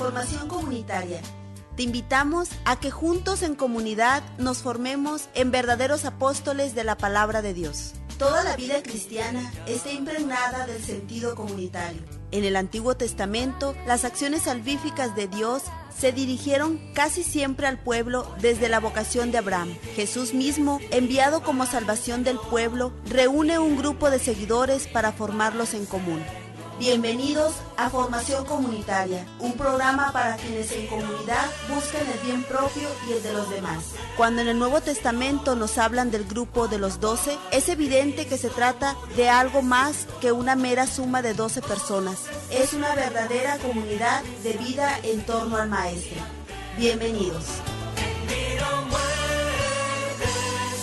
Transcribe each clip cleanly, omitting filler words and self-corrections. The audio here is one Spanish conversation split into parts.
Formación comunitaria. Te invitamos a que juntos en comunidad nos formemos en verdaderos apóstoles de la palabra de Dios. Toda la vida cristiana está impregnada del sentido comunitario. En el Antiguo Testamento, las acciones salvíficas de Dios se dirigieron casi siempre al pueblo desde la vocación de Abraham. Jesús mismo, enviado como salvación del pueblo, reúne un grupo de seguidores para formarlos en común. Bienvenidos a Formación Comunitaria, un programa para quienes en comunidad buscan el bien propio y el de los demás. Cuando en el Nuevo Testamento nos hablan del grupo de los 12, es evidente que se trata de algo más que una mera suma de 12 personas. Es una verdadera comunidad de vida en torno al Maestro. Bienvenidos.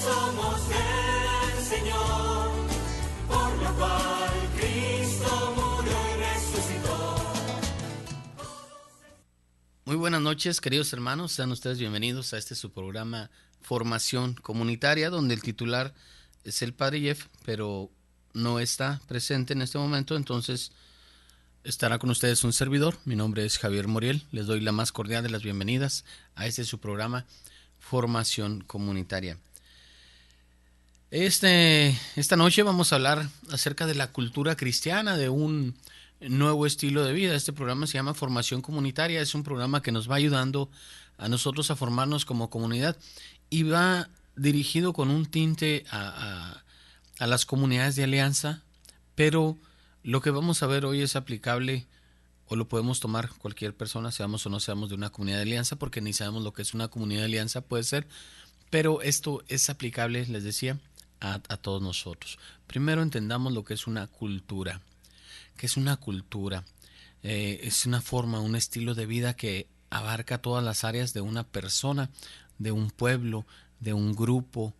Somos el Señor, por lo cual Cristo murió y resucitó. Muy buenas noches, queridos hermanos, sean ustedes bienvenidos a este su programa Formación Comunitaria, donde el titular es el Padre Jeff, pero no está presente en este momento, entonces estará con ustedes un servidor. Mi nombre es Javier Moriel, les doy la más cordial de las bienvenidas a este su programa Formación Comunitaria. Esta noche vamos a hablar acerca de la cultura cristiana, de un nuevo estilo de vida. Este programa se llama Formación Comunitaria, es un programa que nos va ayudando a nosotros a formarnos como comunidad y va dirigido con un tinte a las comunidades de alianza, pero lo que vamos a ver hoy es aplicable o lo podemos tomar cualquier persona, seamos o no seamos de una comunidad de alianza, porque ni sabemos lo que es una comunidad de alianza, puede ser, pero esto es aplicable, les decía, a todos nosotros. Primero entendamos lo que es una cultura. ¿Qué es una cultura? Es una forma, un estilo de vida que abarca todas las áreas de una persona, de un pueblo, de un grupo.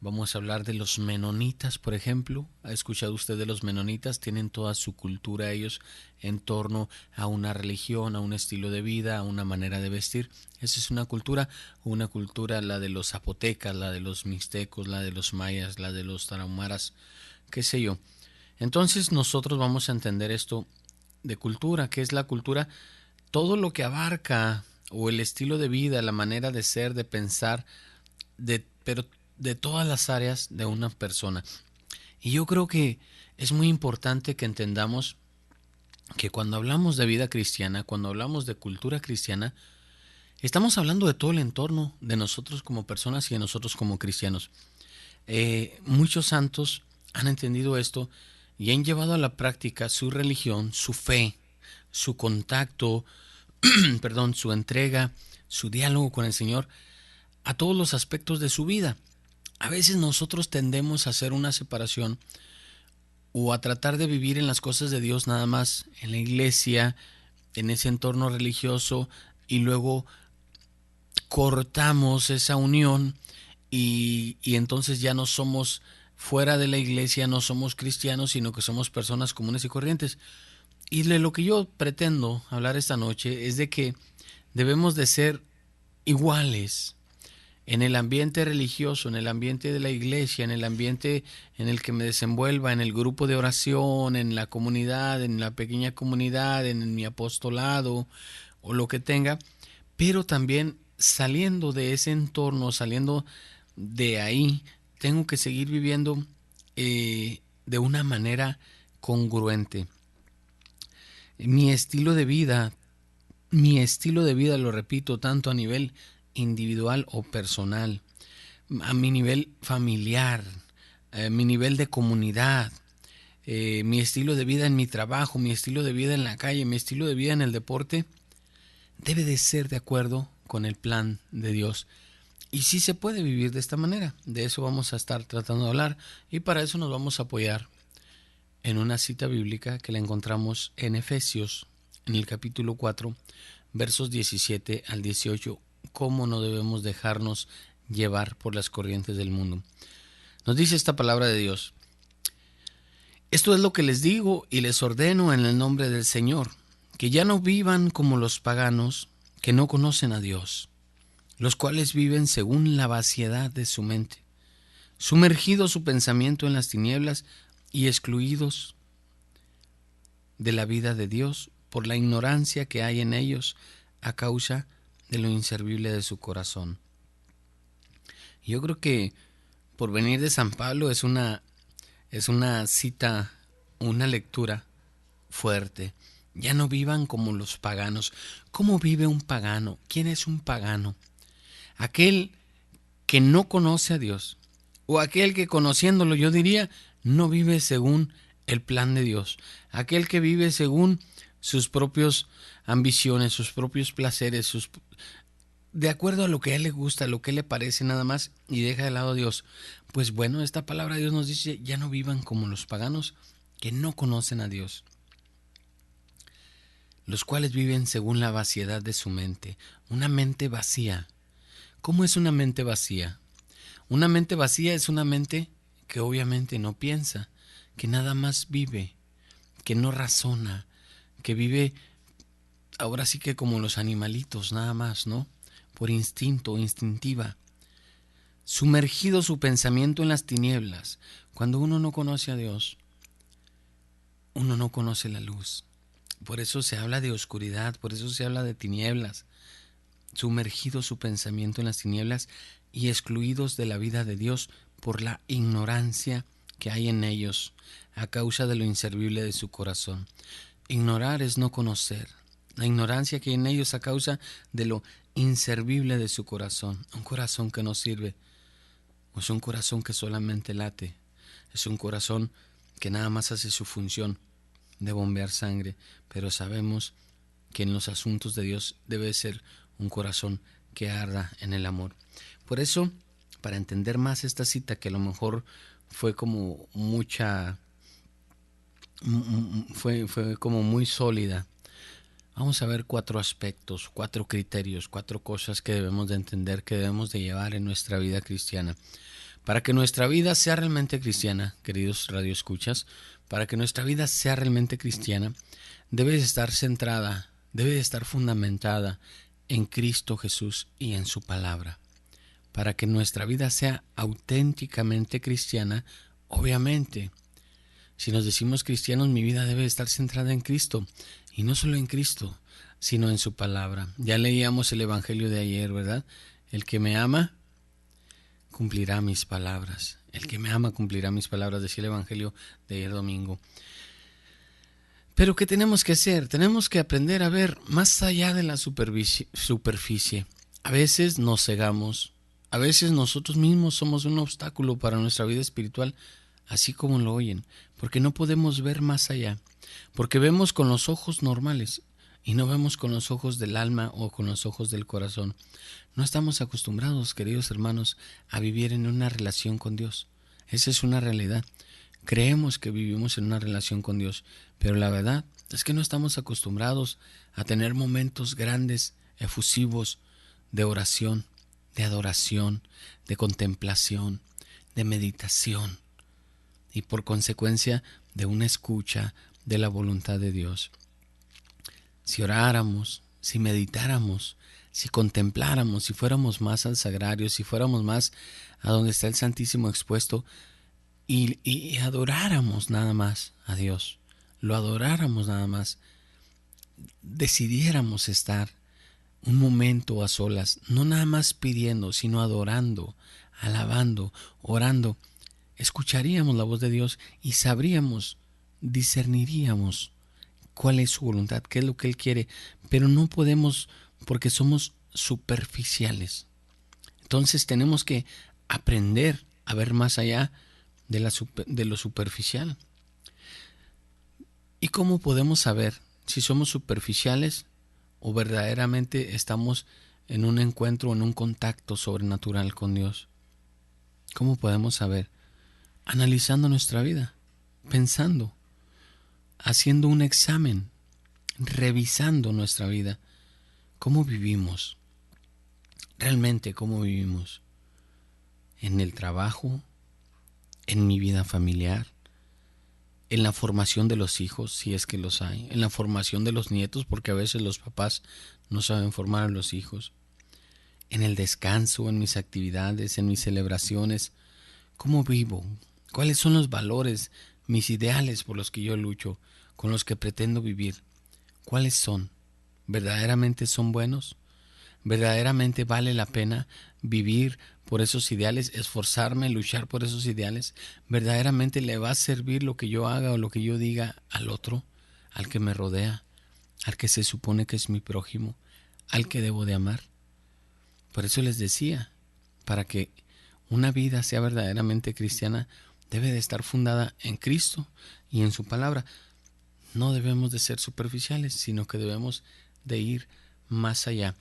Vamos a hablar de los menonitas, por ejemplo. ¿Ha escuchado usted de los menonitas? Tienen toda su cultura ellos en torno a una religión, a un estilo de vida, a una manera de vestir. Esa es una cultura la de los zapotecas, la de los mixtecos, la de los mayas, la de los tarahumaras, qué sé yo. Entonces nosotros vamos a entender esto de cultura. ¿Qué es la cultura? Todo lo que abarca o el estilo de vida, la manera de ser, de pensar, pero de todas las áreas de una persona. Y yo creo que es muy importante que entendamos que cuando hablamos de vida cristiana, cuando hablamos de cultura cristiana, estamos hablando de todo el entorno de nosotros como personas y de nosotros como cristianos. Muchos santos han entendido esto y han llevado a la práctica su religión, su fe, su contacto, su entrega, su diálogo con el Señor a todos los aspectos de su vida. A veces nosotros tendemos a hacer una separación o a tratar de vivir en las cosas de Dios nada más en la iglesia, en ese entorno religioso, y luego cortamos esa unión y entonces ya no somos fuera de la iglesia, no somos cristianos, sino que somos personas comunes y corrientes. Y de lo que yo pretendo hablar esta noche es de que debemos de ser iguales en el ambiente religioso, en el ambiente de la iglesia, en el ambiente en el que me desenvuelva, en el grupo de oración, en la comunidad, en la pequeña comunidad, en mi apostolado o lo que tenga, pero también saliendo de ese entorno, saliendo de ahí, tengo que seguir viviendo de una manera congruente. Mi estilo de vida, lo repito, tanto a nivel individual o personal, a mi nivel familiar, a mi nivel de comunidad, mi estilo de vida en mi trabajo, mi estilo de vida en la calle, mi estilo de vida en el deporte, debe de ser de acuerdo con el plan de Dios. Y sí se puede vivir de esta manera. De eso vamos a estar tratando de hablar y para eso nos vamos a apoyar en una cita bíblica que la encontramos en Efesios, en el capítulo 4, versos 17 al 18, cómo no debemos dejarnos llevar por las corrientes del mundo. Nos dice esta palabra de Dios: esto es lo que les digo y les ordeno en el nombre del Señor, que ya no vivan como los paganos que no conocen a Dios, los cuales viven según la vaciedad de su mente, sumergido su pensamiento en las tinieblas y excluidos de la vida de Dios por la ignorancia que hay en ellos a causa de lo inservible de su corazón. Yo creo que por venir de San Pablo es una cita, una lectura fuerte. Ya no vivan como los paganos. ¿Cómo vive un pagano? ¿Quién es un pagano? Aquel que no conoce a Dios, o aquel que conociéndolo, yo diría, no vive según el plan de Dios. Aquel que vive según sus propias ambiciones, sus propios placeres, de acuerdo a lo que a él le gusta, lo que le parece nada más, y deja de lado a Dios. Pues bueno, esta palabra de Dios nos dice, ya no vivan como los paganos que no conocen a Dios, los cuales viven según la vaciedad de su mente, una mente vacía. ¿Cómo es una mente vacía? Una mente vacía es una mente que obviamente no piensa, que nada más vive, que no razona, que vive ahora sí que como los animalitos nada más, ¿no? Por instinto, instintiva. Sumergido su pensamiento en las tinieblas. Cuando uno no conoce a Dios, uno no conoce la luz. Por eso se habla de oscuridad, por eso se habla de tinieblas. Sumergido su pensamiento en las tinieblas y excluidos de la vida de Dios por la ignorancia que hay en ellos a causa de lo inservible de su corazón. Ignorar es no conocer. La ignorancia que hay en ellos a causa de lo inservible de su corazón. Un corazón que no sirve. Es un corazón que solamente late. Es un corazón que nada más hace su función de bombear sangre. Pero sabemos que en los asuntos de Dios debe ser un corazón que arda en el amor. Por eso, para entender más esta cita, que a lo mejor fue como fue como muy sólida, vamos a ver 4 aspectos, 4 criterios, 4 cosas que debemos de entender, que debemos de llevar en nuestra vida cristiana. Para que nuestra vida sea realmente cristiana, queridos radioescuchas, para que nuestra vida sea realmente cristiana, debe estar centrada, debe estar fundamentada en Cristo Jesús y en su palabra. Para que nuestra vida sea auténticamente cristiana, obviamente, si nos decimos cristianos, mi vida debe estar centrada en Cristo, y no solo en Cristo, sino en su palabra. Ya leíamos el Evangelio de ayer, ¿verdad? El que me ama, cumplirá mis palabras. El que me ama, cumplirá mis palabras, decía el Evangelio de ayer domingo. Pero ¿qué tenemos que hacer? Tenemos que aprender a ver más allá de la superficie. A veces nos cegamos, a veces nosotros mismos somos un obstáculo para nuestra vida espiritual, así como lo oyen, porque no podemos ver más allá, porque vemos con los ojos normales y no vemos con los ojos del alma o con los ojos del corazón. No estamos acostumbrados, queridos hermanos, a vivir en una relación con Dios. Esa es una realidad. Creemos que vivimos en una relación con Dios, pero la verdad es que no estamos acostumbrados a tener momentos grandes, efusivos, de oración, de adoración, de contemplación, de meditación y por consecuencia de una escucha de la voluntad de Dios. Si oráramos, si meditáramos, si contempláramos, si fuéramos más al sagrario, si fuéramos más a donde está el Santísimo expuesto, y adoráramos nada más a Dios, lo adoráramos nada más, decidiéramos estar un momento a solas, no nada más pidiendo, sino adorando, alabando, orando, escucharíamos la voz de Dios y sabríamos, discerniríamos cuál es su voluntad, qué es lo que Él quiere, pero no podemos porque somos superficiales. Entonces tenemos que aprender a ver más allá de lo superficial. ¿Y cómo podemos saber si somos superficiales o verdaderamente estamos en un encuentro, en un contacto sobrenatural con Dios? ¿Cómo podemos saber? Analizando nuestra vida, pensando, haciendo un examen, revisando nuestra vida. ¿Cómo vivimos? Realmente, ¿cómo vivimos? En el trabajo, en mi vida familiar, en la formación de los hijos, si es que los hay, en la formación de los nietos, porque a veces los papás no saben formar a los hijos, en el descanso, en mis actividades, en mis celebraciones. ¿Cómo vivo? ¿Cuáles son los valores, mis ideales por los que yo lucho, con los que pretendo vivir? ¿Cuáles son? ¿Verdaderamente son buenos? ¿Verdaderamente vale la pena vivir por esos ideales, esforzarme, luchar por esos ideales? ¿Verdaderamente le va a servir lo que yo haga o lo que yo diga al otro, al que me rodea, al que se supone que es mi prójimo, al que debo de amar? Por eso les decía, para que una vida sea verdaderamente cristiana, debe de estar fundada en Cristo y en su palabra. No debemos de ser superficiales, sino que debemos de ir más allá.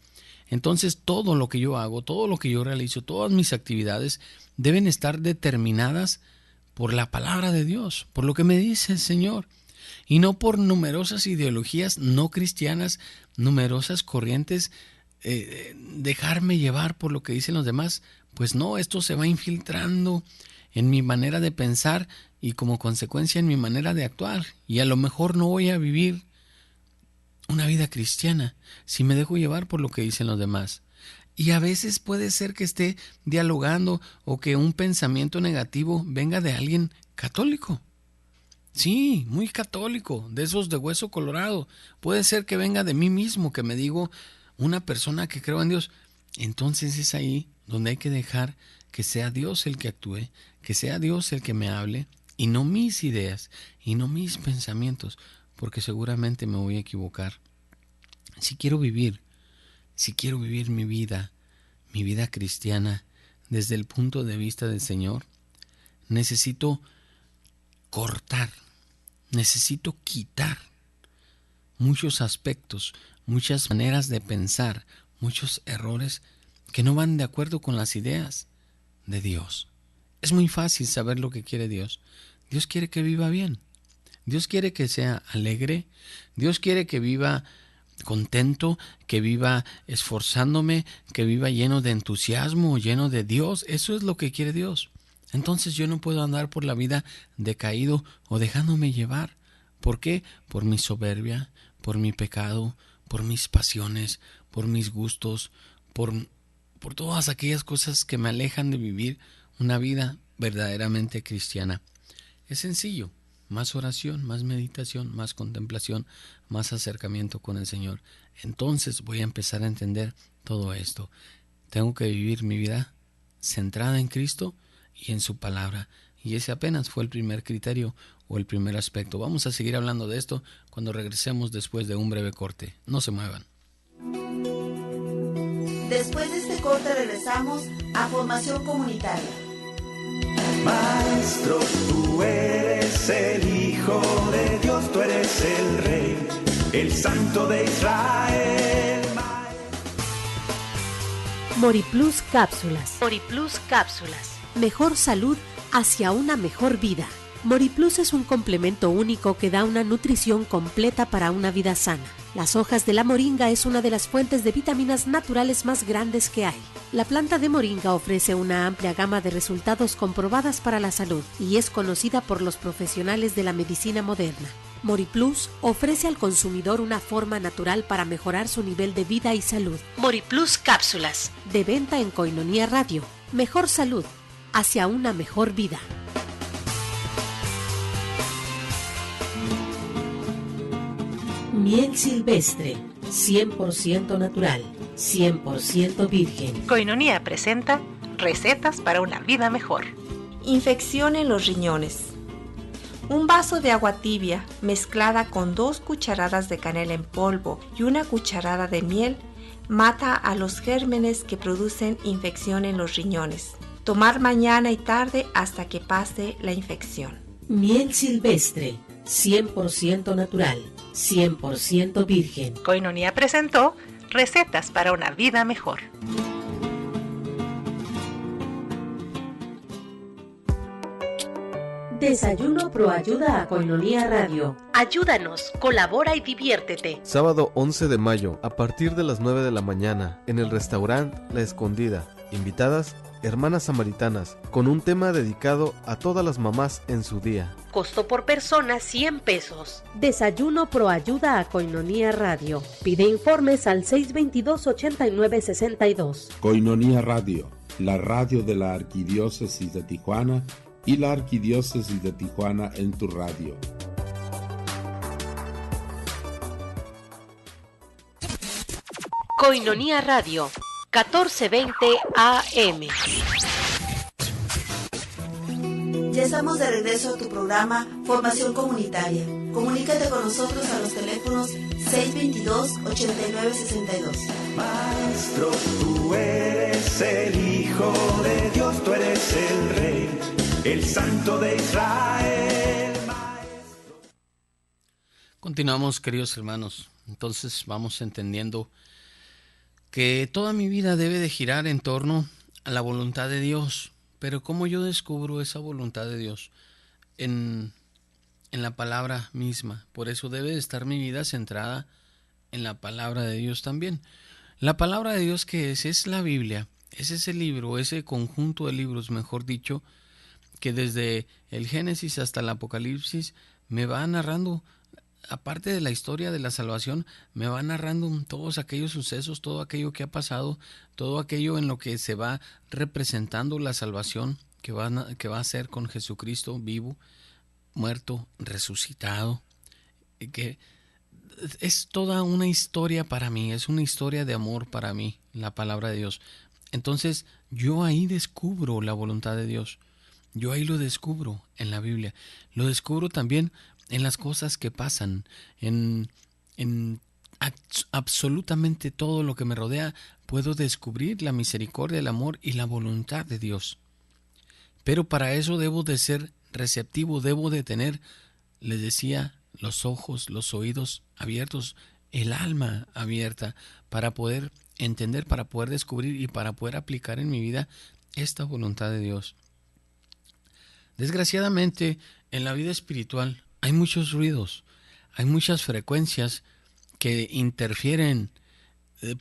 Entonces, todo lo que yo hago, todo lo que yo realizo, todas mis actividades deben estar determinadas por la palabra de Dios, por lo que me dice el Señor, y no por numerosas ideologías no cristianas, numerosas corrientes, dejarme llevar por lo que dicen los demás. Pues no, esto se va infiltrando en mi manera de pensar y como consecuencia en mi manera de actuar, y a lo mejor no voy a vivir una vida cristiana si me dejo llevar por lo que dicen los demás. Y a veces puede ser que esté dialogando o que un pensamiento negativo venga de alguien católico. Sí, muy católico, de esos de hueso colorado. Puede ser que venga de mí mismo, que me digo una persona que creo en Dios. Entonces es ahí donde hay que dejar que sea Dios el que actúe, que sea Dios el que me hable, y no mis ideas, y no mis pensamientos, porque seguramente me voy a equivocar. Si quiero vivir mi vida cristiana desde el punto de vista del Señor, necesito cortar, necesito quitar muchos aspectos, muchas maneras de pensar, muchos errores que no van de acuerdo con las ideas de Dios. Es muy fácil saber lo que quiere Dios. Dios quiere que viva bien. Dios quiere que sea alegre. Dios quiere que viva contento, que viva esforzándome, que viva lleno de entusiasmo, lleno de Dios. Eso es lo que quiere Dios. Entonces yo no puedo andar por la vida decaído o dejándome llevar. ¿Por qué? Por mi soberbia, por mi pecado, por mis pasiones, por mis gustos, por todas aquellas cosas que me alejan de vivir una vida verdaderamente cristiana. Es sencillo. Más oración, más meditación, más contemplación, más acercamiento con el Señor. Entonces voy a empezar a entender todo esto. Tengo que vivir mi vida centrada en Cristo y en su palabra. Y ese apenas fue el primer criterio o el primer aspecto. Vamos a seguir hablando de esto cuando regresemos después de un breve corte. No se muevan. Después de este corte regresamos a Formación Comunitaria. Maestro, tú eres el Hijo de Dios, tú eres el Rey, el Santo de Israel. Moriplus Cápsulas. Moriplus Cápsulas. Mejor salud hacia una mejor vida. Moriplus es un complemento único que da una nutrición completa para una vida sana. Las hojas de la moringa es una de las fuentes de vitaminas naturales más grandes que hay. La planta de moringa ofrece una amplia gama de resultados comprobadas para la salud y es conocida por los profesionales de la medicina moderna. Moriplus ofrece al consumidor una forma natural para mejorar su nivel de vida y salud. Moriplus Cápsulas, de venta en Koinonia Radio. Mejor salud hacia una mejor vida. Miel silvestre, 100% natural, 100% virgen. Koinonia presenta recetas para una vida mejor. Infección en los riñones. Un vaso de agua tibia mezclada con 2 cucharadas de canela en polvo y 1 cucharada de miel mata a los gérmenes que producen infección en los riñones. Tomar mañana y tarde hasta que pase la infección. Miel silvestre, 100% natural, 100% virgen. Koinonia presentó recetas para una vida mejor. Desayuno Proayuda a Koinonia Radio. Ayúdanos, colabora y diviértete. Sábado 11 de mayo, a partir de las 9 de la mañana, en el restaurante La Escondida. Invitadas, hermanas samaritanas, con un tema dedicado a todas las mamás en su día. Costo por persona 100 pesos. Desayuno Proayuda a Koinonia Radio. Pide informes al 622-8962. Koinonia Radio, la radio de la Arquidiócesis de Tijuana y la Arquidiócesis de Tijuana en tu radio. Koinonia Radio, 1420 AM. Ya estamos de regreso a tu programa Formación Comunitaria. Comunícate con nosotros a los teléfonos 622-8962. Maestro, tú eres el Hijo de Dios, tú eres el Rey, el Santo de Israel. Maestro. Continuamos, queridos hermanos. Entonces vamos entendiendo que toda mi vida debe de girar en torno a la voluntad de Dios. Pero ¿cómo yo descubro esa voluntad de Dios? En la palabra misma. Por eso debe de estar mi vida centrada en la palabra de Dios también. La palabra de Dios, ¿qué es? Es la Biblia. Es ese libro, ese conjunto de libros, mejor dicho, que desde el Génesis hasta el Apocalipsis me va narrando, aparte de la historia de la salvación, me va narrando todos aquellos sucesos, todo aquello que ha pasado, todo aquello en lo que se va representando la salvación que va a ser con Jesucristo vivo, muerto, resucitado, que es toda una historia para mí, es una historia de amor para mí, la palabra de Dios. Entonces yo ahí descubro la voluntad de Dios, yo ahí lo descubro en la Biblia, lo descubro también en las cosas que pasan, en absolutamente todo lo que me rodea, puedo descubrir la misericordia, el amor y la voluntad de Dios. Pero para eso debo de ser receptivo, debo de tener, les decía, los ojos, los oídos abiertos, el alma abierta para poder entender, para poder descubrir y para poder aplicar en mi vida esta voluntad de Dios. Desgraciadamente, en la vida espiritual hay muchos ruidos, hay muchas frecuencias que interfieren,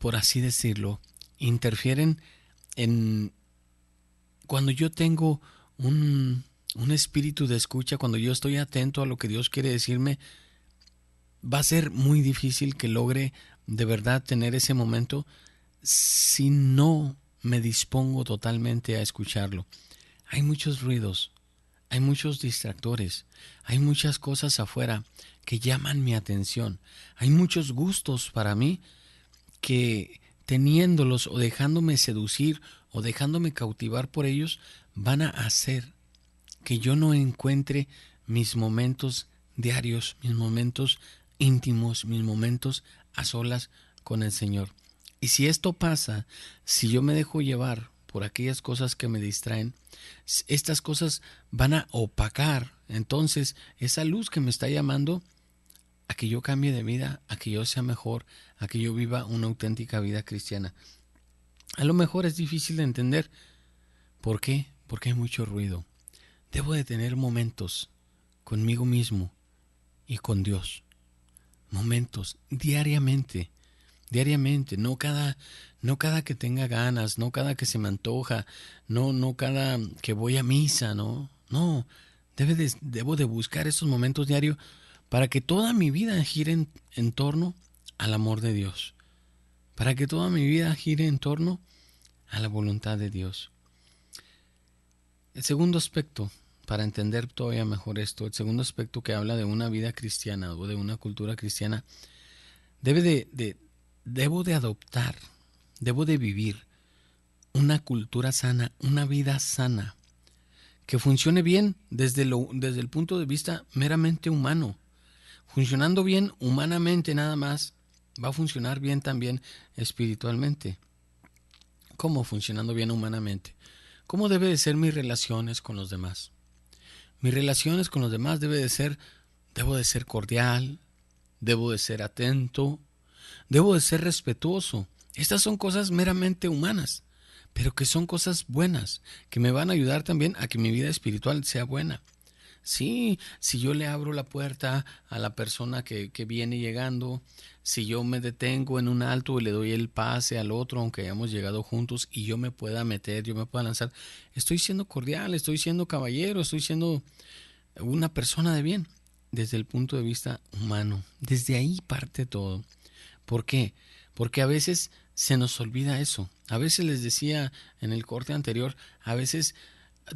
por así decirlo, interfieren en cuando yo tengo un espíritu de escucha, cuando yo estoy atento a lo que Dios quiere decirme. Va a ser muy difícil que logre de verdad tener ese momento si no me dispongo totalmente a escucharlo. Hay muchos ruidos, hay muchos distractores, hay muchas cosas afuera que llaman mi atención, hay muchos gustos para mí que teniéndolos o dejándome seducir o dejándome cautivar por ellos van a hacer que yo no encuentre mis momentos diarios, mis momentos íntimos, mis momentos a solas con el Señor. Y si esto pasa, si yo me dejo llevar por aquellas cosas que me distraen, estas cosas van a opacar entonces esa luz que me está llamando a que yo cambie de vida, a que yo sea mejor, a que yo viva una auténtica vida cristiana. A lo mejor es difícil de entender. ¿Por qué? Porque hay mucho ruido. Debo de tener momentos conmigo mismo y con Dios. Momentos diariamente, no cada que tenga ganas, no cada que se me antoja, no cada que voy a misa, no, debo de buscar esos momentos diarios para que toda mi vida gire en torno al amor de Dios, para que toda mi vida gire en torno a la voluntad de Dios. El segundo aspecto, para entender todavía mejor esto, el segundo aspecto que habla de una vida cristiana o de una cultura cristiana, debo de adoptar, debo de vivir una cultura sana, una vida sana, que funcione bien desde el punto de vista meramente humano. Funcionando bien humanamente nada más, va a funcionar bien también espiritualmente. ¿Cómo funcionando bien humanamente? ¿Cómo debe de ser mis relaciones con los demás? Mis relaciones con los demás debo de ser cordial, debo de ser atento, debo de ser respetuoso. Estas son cosas meramente humanas, pero que son cosas buenas, que me van a ayudar también a que mi vida espiritual sea buena. Sí, si yo le abro la puerta a la persona que viene llegando, si yo me detengo en un alto y le doy el pase al otro, aunque hayamos llegado juntos, y yo me pueda meter, yo me pueda lanzar, estoy siendo cordial, estoy siendo caballero, estoy siendo una persona de bien, desde el punto de vista humano. Desde ahí parte todo. ¿Por qué? Porque a veces se nos olvida eso. A veces les decía en el corte anterior, a veces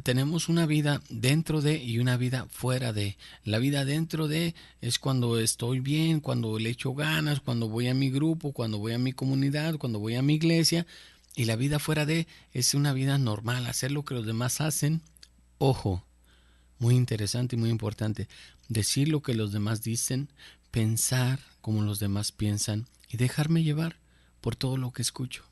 tenemos una vida dentro de y una vida fuera de. La vida dentro de es cuando estoy bien, cuando le echo ganas, cuando voy a mi grupo, cuando voy a mi comunidad, cuando voy a mi iglesia. Y la vida fuera de es una vida normal, hacer lo que los demás hacen. Ojo, muy interesante y muy importante, decir lo que los demás dicen, pensar como los demás piensan y dejarme llevar por todo lo que escucho.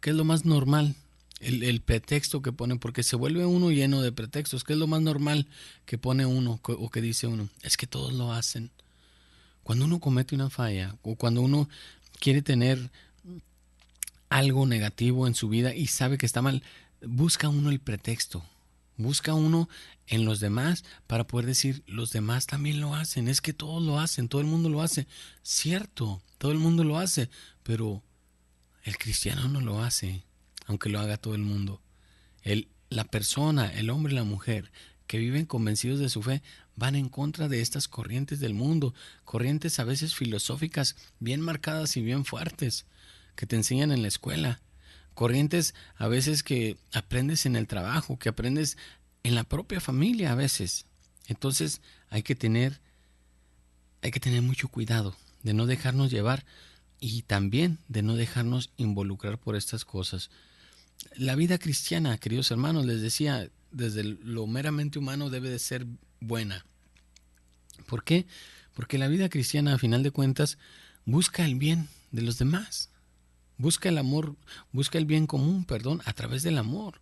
¿Qué es lo más normal? El pretexto que ponen, porque se vuelve uno lleno de pretextos. ¿Qué es lo más normal que pone uno o que dice uno? Es que todos lo hacen. Cuando uno comete una falla o cuando uno quiere tener algo negativo en su vida y sabe que está mal, busca uno el pretexto. Busca uno en los demás para poder decir, los demás también lo hacen. Es que todos lo hacen, todo el mundo lo hace. Cierto, todo el mundo lo hace, pero el cristiano no lo hace, aunque lo haga todo el mundo. La persona, el hombre y la mujer que viven convencidos de su fe van en contra de estas corrientes del mundo, corrientes a veces filosóficas bien marcadas y bien fuertes que te enseñan en la escuela, corrientes a veces que aprendes en el trabajo, que aprendes en la propia familia a veces. Entonces hay que tener mucho cuidado de no dejarnos llevar y también de no dejarnos involucrar por estas cosas. La vida cristiana, queridos hermanos, les decía, desde lo meramente humano debe de ser buena. ¿Por qué? Porque la vida cristiana, a final de cuentas, busca el bien de los demás. Busca el amor, busca el bien común, a través del amor.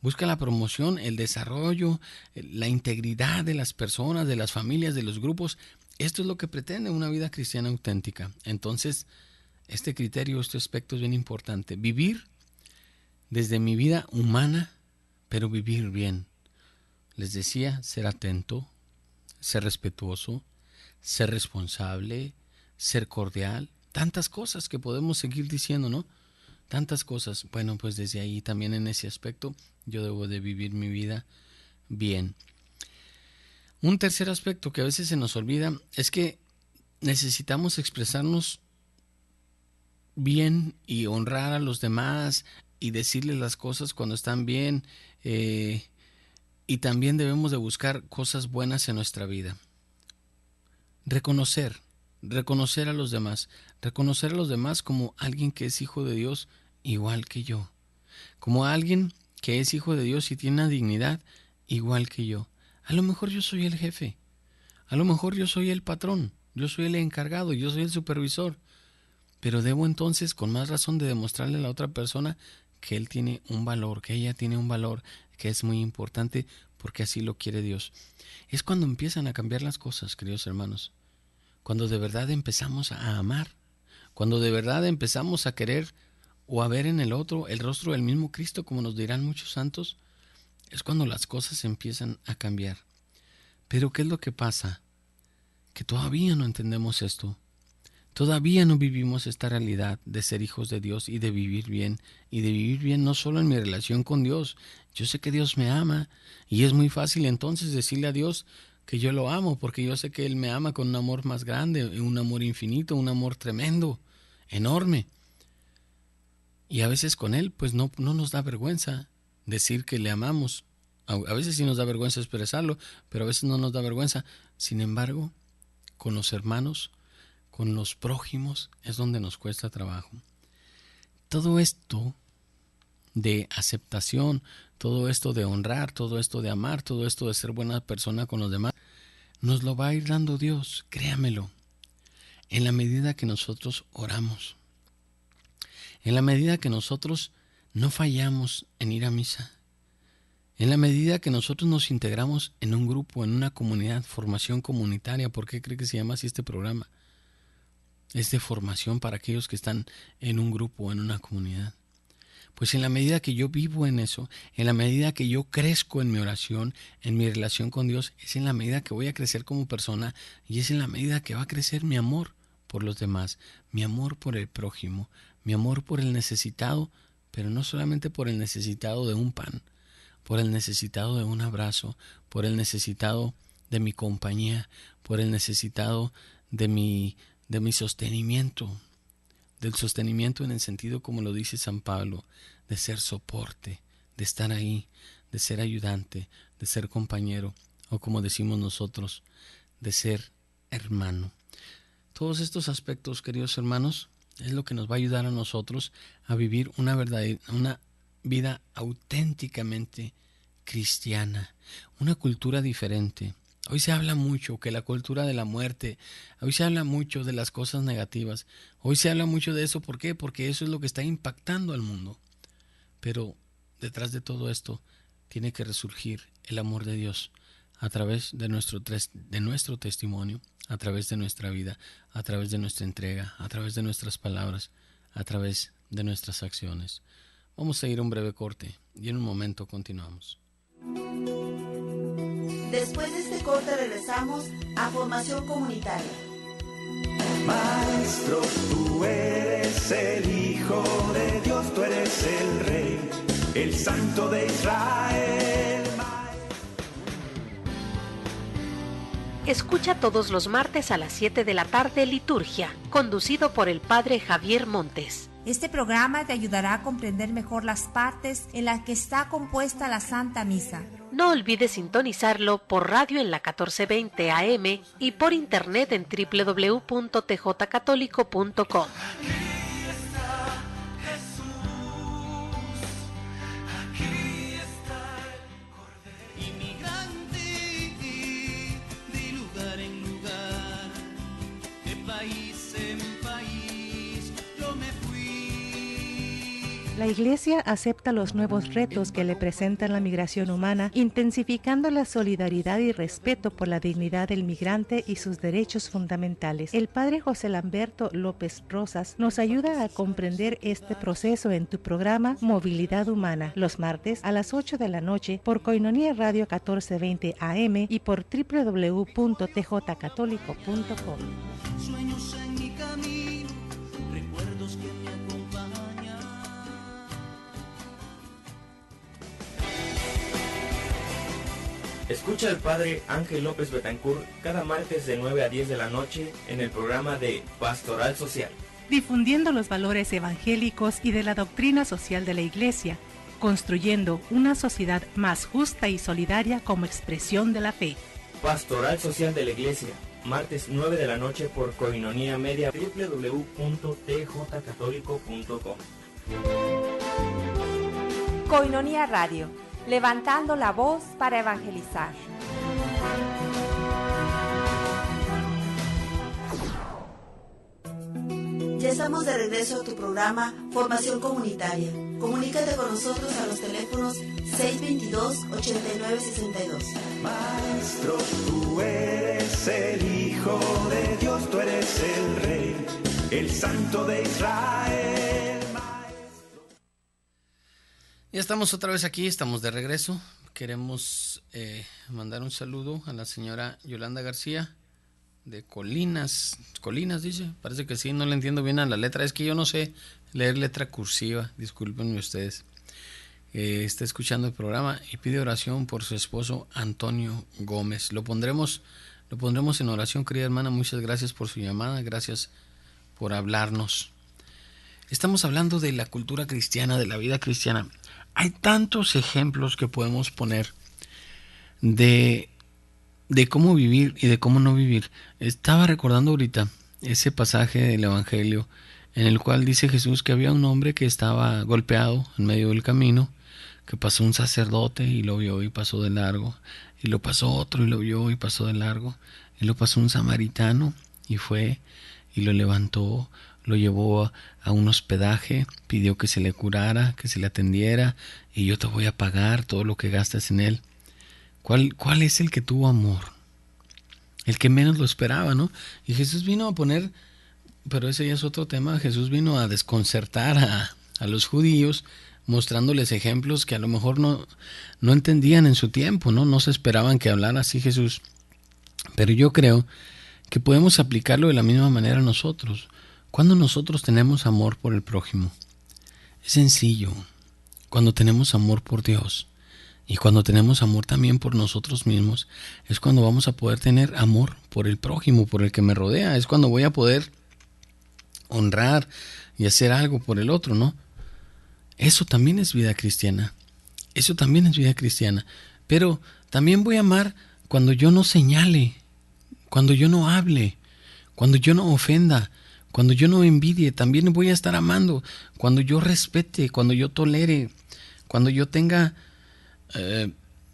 Busca la promoción, el desarrollo, la integridad de las personas, de las familias, de los grupos. Esto es lo que pretende una vida cristiana auténtica. Entonces, este criterio, este aspecto es bien importante. Vivir desde mi vida humana, pero vivir bien. Les decía, ser atento, ser respetuoso, ser responsable, ser cordial. Tantas cosas que podemos seguir diciendo, ¿no? Tantas cosas. Bueno, pues desde ahí también en ese aspecto yo debo de vivir mi vida bien. Un tercer aspecto que a veces se nos olvida es que necesitamos expresarnos bien y honrar a los demás y decirles las cosas cuando están bien, y también debemos de buscar cosas buenas en nuestra vida. Reconocer a los demás como alguien que es hijo de Dios igual que yo, como alguien que es hijo de Dios y tiene una dignidad igual que yo. A lo mejor yo soy el jefe, a lo mejor yo soy el patrón, yo soy el encargado, yo soy el supervisor, pero debo entonces con más razón de demostrarle a la otra persona que él tiene un valor, que ella tiene un valor que es muy importante porque así lo quiere Dios. Es cuando empiezan a cambiar las cosas, queridos hermanos. Cuando de verdad empezamos a amar, cuando de verdad empezamos a querer o a ver en el otro el rostro del mismo Cristo, como nos dirán muchos santos, es cuando las cosas empiezan a cambiar. Pero ¿qué es lo que pasa? Que todavía no entendemos esto. Todavía no vivimos esta realidad de ser hijos de Dios y de vivir bien. Y de vivir bien no solo en mi relación con Dios. Yo sé que Dios me ama y es muy fácil entonces decirle a Dios que yo lo amo, porque yo sé que Él me ama con un amor más grande, un amor infinito, un amor tremendo, enorme. Y a veces con Él pues no nos da vergüenza decir que le amamos. A veces sí nos da vergüenza expresarlo, pero a veces no nos da vergüenza. Sin embargo, con los hermanos, con los prójimos, es donde nos cuesta trabajo. Todo esto de aceptación, todo esto de honrar, todo esto de amar, todo esto de ser buena persona con los demás, nos lo va a ir dando Dios, créamelo, en la medida que nosotros oramos, en la medida que nosotros no fallamos en ir a misa, en la medida que nosotros nos integramos en un grupo, en una comunidad, formación comunitaria. ¿Por qué cree que se llama así este programa? Es de formación para aquellos que están en un grupo, en una comunidad. Pues en la medida que yo vivo en eso, en la medida que yo crezco en mi oración, en mi relación con Dios, es en la medida que voy a crecer como persona y es en la medida que va a crecer mi amor por los demás, mi amor por el prójimo, mi amor por el necesitado, pero no solamente por el necesitado de un pan, por el necesitado de un abrazo, por el necesitado de mi compañía, por el necesitado de mi sostenimiento, del sostenimiento en el sentido como lo dice San Pablo, de ser soporte, de estar ahí, de ser ayudante, de ser compañero, o como decimos nosotros, de ser hermano. Todos estos aspectos, queridos hermanos, es lo que nos va a ayudar a nosotros a vivir una vida auténticamente cristiana, una cultura diferente. Hoy se habla mucho que la cultura de la muerte, hoy se habla mucho de las cosas negativas, hoy se habla mucho de eso. ¿Por qué? Porque eso es lo que está impactando al mundo. Pero detrás de todo esto tiene que resurgir el amor de Dios a través de nuestro testimonio, a través de nuestra vida, a través de nuestra entrega, a través de nuestras palabras, a través de nuestras acciones. Vamos a ir a un breve corte y en un momento continuamos. Después de este corte regresamos a Formación Comunitaria. Maestro, tú eres el Hijo de Dios, tú eres el Rey, el Santo de Israel. Escucha todos los martes a las 7 de la tarde Liturgia, conducido por el Padre Javier Montes. Este programa te ayudará a comprender mejor las partes en las que está compuesta la Santa Misa. No olvides sintonizarlo por radio en la 1420 AM y por internet en www.tjcatólico.com. La Iglesia acepta los nuevos retos que le presentan la migración humana, intensificando la solidaridad y respeto por la dignidad del migrante y sus derechos fundamentales. El Padre José Lamberto López Rosas nos ayuda a comprender este proceso en tu programa Movilidad Humana, los martes a las 8 de la noche por Koinonia Radio 1420 AM y por www.tjcatólico.com. Sueños en mi camino, recuerdos que me acompañan. Escucha al Padre Ángel López Betancourt cada martes de 9 a 10 de la noche en el programa de Pastoral Social. Difundiendo los valores evangélicos y de la doctrina social de la Iglesia, construyendo una sociedad más justa y solidaria como expresión de la fe. Pastoral Social de la Iglesia, martes 9 de la noche por Koinonia Media, www.tjcatólico.com. Koinonia Radio, levantando la voz para evangelizar. Ya estamos de regreso a tu programa Formación Comunitaria. Comunícate con nosotros a los teléfonos 622-8962. Maestro, tú eres el Hijo de Dios, tú eres el Rey, el Santo de Israel. Ya estamos otra vez aquí, estamos de regreso. Queremos mandar un saludo a la señora Yolanda García de Colinas dice, parece que sí, no le entiendo bien a la letra, es que yo no sé leer letra cursiva, discúlpenme ustedes. Está escuchando el programa y pide oración por su esposo Antonio Gómez. Lo pondremos en oración, querida hermana. Muchas gracias por su llamada, gracias por hablarnos. Estamos hablando de la cultura cristiana, de la vida cristiana. Hay tantos ejemplos que podemos poner de cómo vivir y de cómo no vivir. Estaba recordando ahorita ese pasaje del Evangelio en el cual dice Jesús que había un hombre que estaba golpeado en medio del camino, que pasó un sacerdote y lo vio y pasó de largo, y lo pasó otro y lo vio y pasó de largo, y lo pasó un samaritano y fue y lo levantó, lo llevó a un hospedaje, pidió que se le curara, que se le atendiera, y yo te voy a pagar todo lo que gastas en él. ¿Cuál es el que tuvo amor? El que menos lo esperaba, ¿no? Y Jesús vino a poner, pero ese ya es otro tema, Jesús vino a desconcertar a los judíos, mostrándoles ejemplos que a lo mejor no entendían en su tiempo, ¿no? No se esperaban que hablara así Jesús. Pero yo creo que podemos aplicarlo de la misma manera nosotros. Cuando nosotros tenemos amor por el prójimo, es sencillo. Cuando tenemos amor por Dios y cuando tenemos amor también por nosotros mismos, es cuando vamos a poder tener amor por el prójimo, por el que me rodea. Es cuando voy a poder honrar y hacer algo por el otro, ¿no? Eso también es vida cristiana. Eso también es vida cristiana. Pero también voy a amar cuando yo no señale, cuando yo no hable, cuando yo no ofenda, cuando yo no envidie. También voy a estar amando cuando yo respete, cuando yo tolere, cuando yo tenga,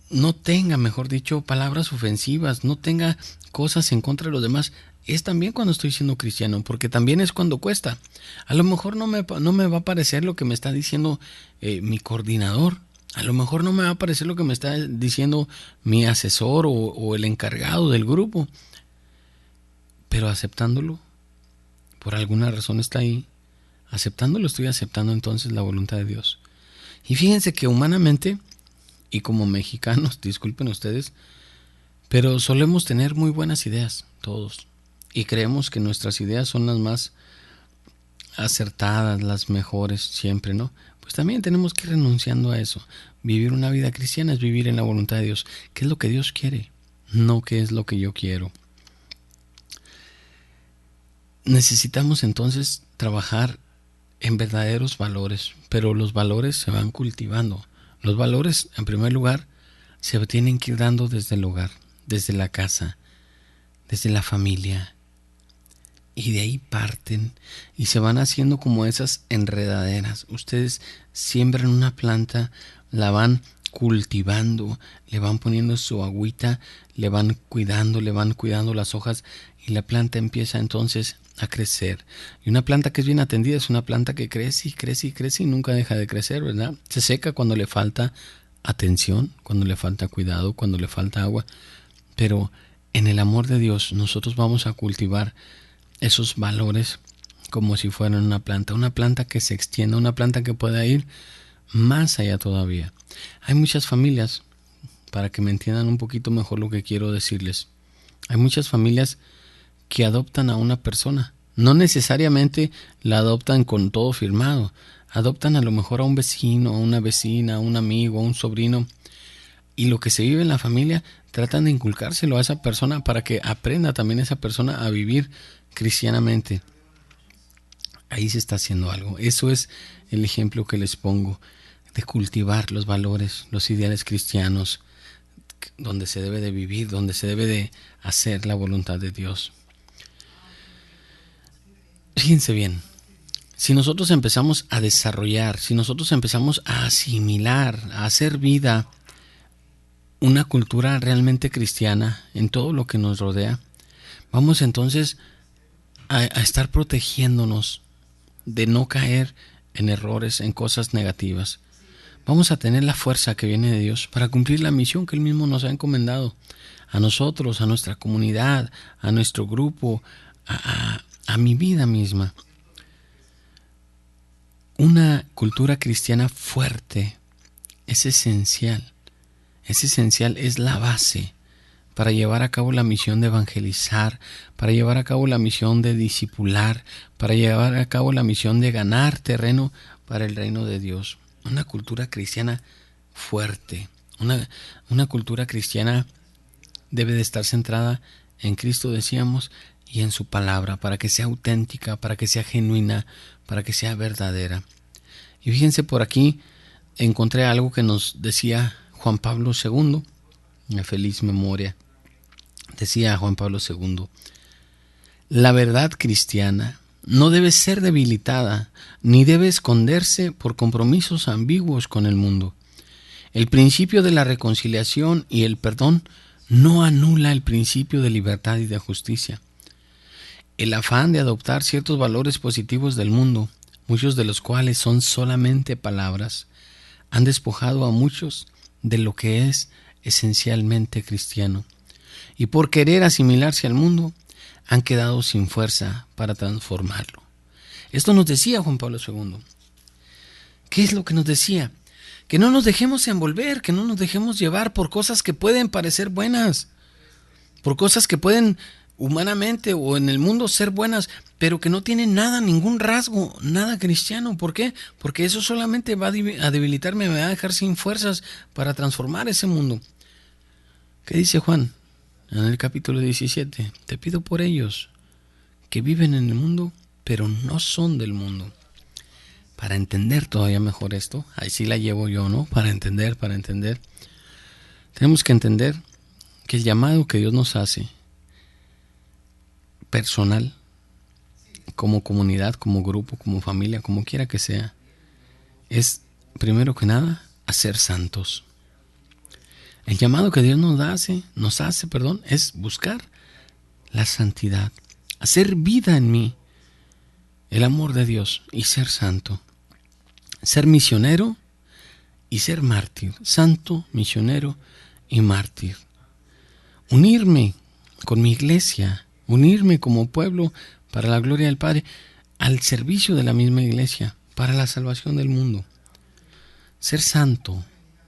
no tenga, mejor dicho, palabras ofensivas, no tenga cosas en contra de los demás. Es también cuando estoy siendo cristiano, porque también es cuando cuesta. A lo mejor no me va a parecer lo que me está diciendo mi coordinador. A lo mejor no me va a parecer lo que me está diciendo mi asesor o el encargado del grupo. Pero aceptándolo, por alguna razón está ahí. Aceptándolo, estoy aceptando entonces la voluntad de Dios. Y fíjense que humanamente, y como mexicanos, disculpen ustedes, pero solemos tener muy buenas ideas, todos. Y creemos que nuestras ideas son las más acertadas, las mejores siempre, ¿no? Pues también tenemos que ir renunciando a eso. Vivir una vida cristiana es vivir en la voluntad de Dios. ¿Qué es lo que Dios quiere? No qué es lo que yo quiero. Necesitamos entonces trabajar en verdaderos valores, pero los valores se van cultivando. Los valores, en primer lugar, se tienen que ir dando desde el hogar, desde la casa, desde la familia. Y de ahí parten y se van haciendo como esas enredaderas. Ustedes siembran una planta, la van cultivando, le van poniendo su agüita, le van cuidando las hojas y la planta empieza entonces a crecer. Y una planta que es bien atendida es una planta que crece y crece y crece y nunca deja de crecer, ¿verdad? Se seca cuando le falta atención, cuando le falta cuidado, cuando le falta agua. Pero en el amor de Dios nosotros vamos a cultivar esos valores como si fueran una planta que se extienda, una planta que pueda ir más allá todavía. Hay muchas familias, para que me entiendan un poquito mejor lo que quiero decirles, hay muchas familias que adoptan a una persona, no necesariamente la adoptan con todo firmado, adoptan a lo mejor a un vecino, a una vecina, a un amigo, a un sobrino, y lo que se vive en la familia tratan de inculcárselo a esa persona para que aprenda también esa persona a vivir cristianamente. Ahí se está haciendo algo. Eso es el ejemplo que les pongo de cultivar los valores, los ideales cristianos, donde se debe de vivir, donde se debe de hacer la voluntad de Dios. Fíjense bien, si nosotros empezamos a desarrollar, si nosotros empezamos a asimilar, a hacer vida una cultura realmente cristiana en todo lo que nos rodea, vamos entonces a estar protegiéndonos de no caer en errores, en cosas negativas. Vamos a tener la fuerza que viene de Dios para cumplir la misión que Él mismo nos ha encomendado a nosotros, a nuestra comunidad, a nuestro grupo, a mi vida misma. Una cultura cristiana fuerte es esencial. Es esencial, es la base para llevar a cabo la misión de evangelizar, para llevar a cabo la misión de discipular, para llevar a cabo la misión de ganar terreno para el reino de Dios. Una cultura cristiana fuerte, una cultura cristiana debe de estar centrada en Cristo, decíamos, y en su palabra, para que sea auténtica, para que sea genuina, para que sea verdadera. Y fíjense, por aquí encontré algo que nos decía Juan Pablo II, en feliz memoria. Decía Juan Pablo II, la verdad cristiana no debe ser debilitada, ni debe esconderse por compromisos ambiguos con el mundo. El principio de la reconciliación y el perdón no anula el principio de libertad y de justicia. El afán de adoptar ciertos valores positivos del mundo, muchos de los cuales son solamente palabras, han despojado a muchos de lo que es esencialmente cristiano, y por querer asimilarse al mundo, han quedado sin fuerza para transformarlo. Esto nos decía Juan Pablo II. ¿Qué es lo que nos decía? Que no nos dejemos envolver, que no nos dejemos llevar por cosas que pueden parecer buenas, por cosas que pueden humanamente o en el mundo ser buenas, pero que no tienen nada, ningún rasgo, nada cristiano. ¿Por qué? Porque eso solamente va a debilitarme, me va a dejar sin fuerzas para transformar ese mundo. ¿Qué dice Juan? En el capítulo 17, te pido por ellos que viven en el mundo, pero no son del mundo, para entender todavía mejor esto, ahí sí la llevo yo, ¿no? Para entender, tenemos que entender que el llamado que Dios nos hace, personal, como comunidad, como grupo, como familia, como quiera que sea, es primero que nada a ser santos. El llamado que Dios nos hace, es buscar la santidad, hacer vida en mí, el amor de Dios y ser santo, ser misionero y ser mártir, santo, misionero y mártir. Unirme con mi iglesia, unirme como pueblo para la gloria del Padre, al servicio de la misma iglesia, para la salvación del mundo. Ser santo,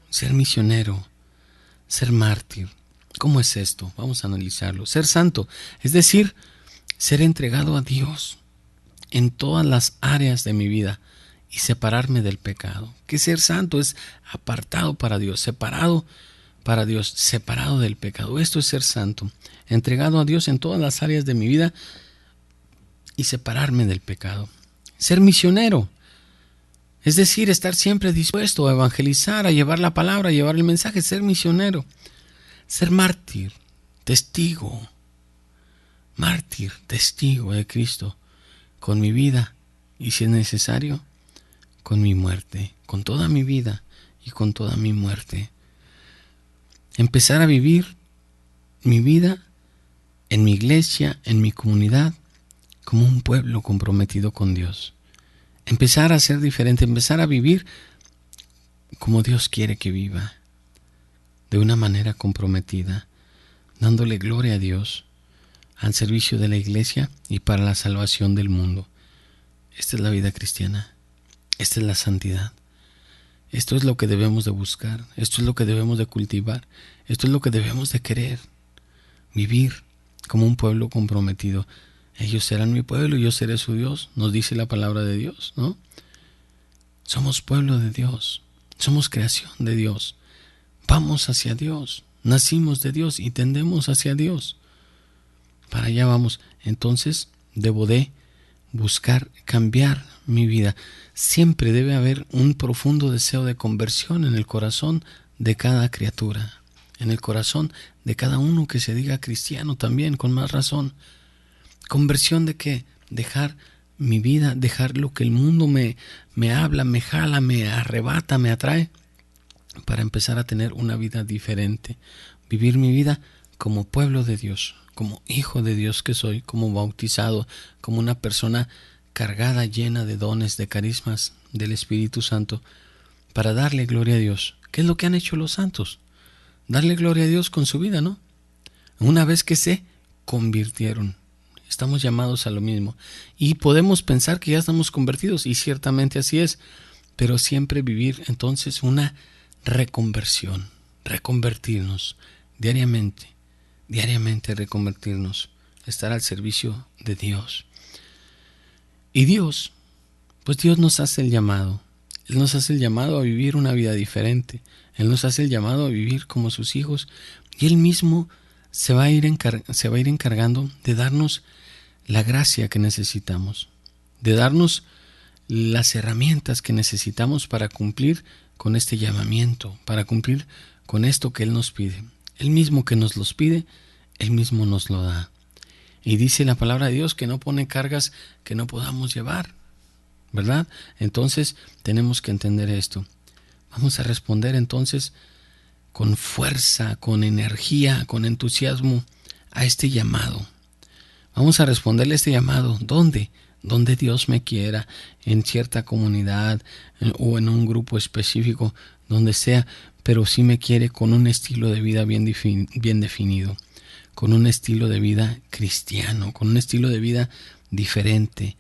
ser misionero, ser mártir. ¿Cómo es esto? Vamos a analizarlo. Ser santo, es decir, ser entregado a Dios en todas las áreas de mi vida y separarme del pecado. Que ser santo es apartado para Dios, separado para Dios, separado del pecado. Esto es ser santo, entregado a Dios en todas las áreas de mi vida y separarme del pecado. Ser misionero, es decir, estar siempre dispuesto a evangelizar, a llevar la palabra, a llevar el mensaje, ser misionero. Ser mártir, testigo de Cristo, con mi vida y, si es necesario, con mi muerte, con toda mi vida y con toda mi muerte. Empezar a vivir mi vida en mi iglesia, en mi comunidad, como un pueblo comprometido con Dios. Empezar a ser diferente, empezar a vivir como Dios quiere que viva, de una manera comprometida, dándole gloria a Dios, al servicio de la iglesia y para la salvación del mundo. Esta es la vida cristiana, esta es la santidad. Esto es lo que debemos de buscar, esto es lo que debemos de cultivar, esto es lo que debemos de querer, vivir como un pueblo comprometido. Ellos serán mi pueblo y yo seré su Dios, nos dice la palabra de Dios, ¿no? Somos pueblo de Dios, somos creación de Dios, vamos hacia Dios, nacimos de Dios y tendemos hacia Dios. Para allá vamos. Entonces debo de buscar cambiar mi vida. Siempre debe haber un profundo deseo de conversión en el corazón de cada criatura, en el corazón de cada uno que se diga cristiano también, con más razón. ¿Conversión de qué? Dejar mi vida, dejar lo que el mundo me habla, me jala, me arrebata, me atrae, para empezar a tener una vida diferente. Vivir mi vida como pueblo de Dios, como hijo de Dios que soy, como bautizado, como una persona cargada, llena de dones, de carismas del Espíritu Santo, para darle gloria a Dios. ¿Qué es lo que han hecho los santos? Darle gloria a Dios con su vida, ¿no? Una vez que se convirtieron. Estamos llamados a lo mismo. Y podemos pensar que ya estamos convertidos, y ciertamente así es, pero siempre vivir entonces una reconversión, reconvertirnos diariamente reconvertirnos, estar al servicio de Dios. Y Dios, pues Dios nos hace el llamado. Él nos hace el llamado a vivir una vida diferente. Él nos hace el llamado a vivir como sus hijos. Y Él mismo se va a ir encargando de darnos la gracia que necesitamos, de darnos las herramientas que necesitamos para cumplir con este llamamiento, para cumplir con esto que Él nos pide. Él mismo que nos los pide, Él mismo nos lo da. Y dice la palabra de Dios que no pone cargas que no podamos llevar, ¿verdad? Entonces tenemos que entender esto. Vamos a responder entonces con fuerza, con energía, con entusiasmo a este llamado. Vamos a responderle a este llamado. ¿Dónde? Donde Dios me quiera, en cierta comunidad o en un grupo específico, donde sea, pero sí me quiere con un estilo de vida bien definido, con un estilo de vida cristiano, con un estilo de vida diferente,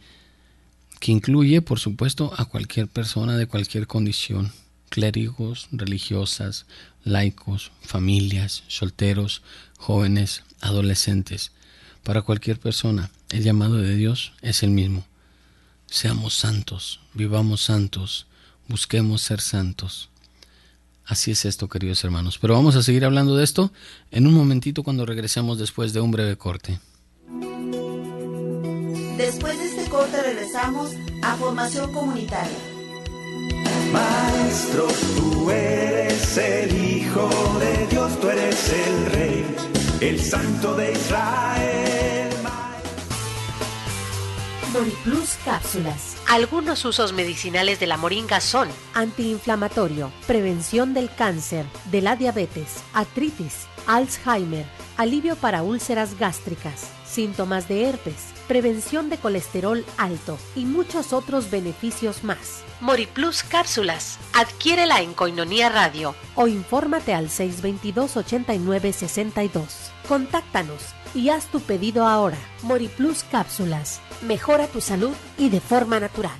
que incluye, por supuesto, a cualquier persona de cualquier condición, clérigos, religiosas, laicos, familias, solteros, jóvenes, adolescentes. Para cualquier persona, el llamado de Dios es el mismo. Seamos santos, vivamos santos, busquemos ser santos. Así es esto, queridos hermanos. Pero vamos a seguir hablando de esto en un momentito cuando regresemos después de un breve corte. Después de este corte regresamos a Formación Comunitaria. Maestro, tú eres el Hijo de Dios, tú eres el Rey, el Santo de Israel. MoriPlus Cápsulas. Algunos usos medicinales de la moringa son antiinflamatorio, prevención del cáncer, de la diabetes, artritis, Alzheimer, alivio para úlceras gástricas, síntomas de herpes, prevención de colesterol alto y muchos otros beneficios más. MoriPlus Cápsulas. Adquiérela en Koinonia Radio o infórmate al 622-8962. Contáctanos y haz tu pedido ahora. MoriPlus Cápsulas. Mejora tu salud y de forma natural.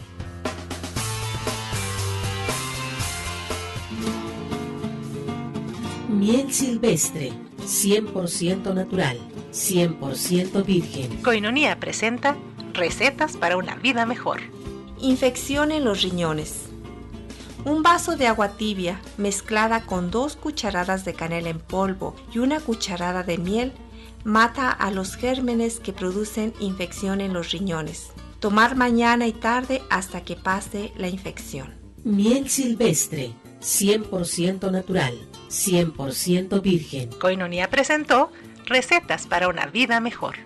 Miel silvestre, 100% natural, 100% virgen. Koinonia presenta recetas para una vida mejor. Infección en los riñones. Un vaso de agua tibia mezclada con 2 cucharadas de canela en polvo y 1 cucharada de miel mata a los gérmenes que producen infección en los riñones. Tomar mañana y tarde hasta que pase la infección. Miel silvestre, 100% natural, 100% virgen. Koinonia presentó recetas para una vida mejor.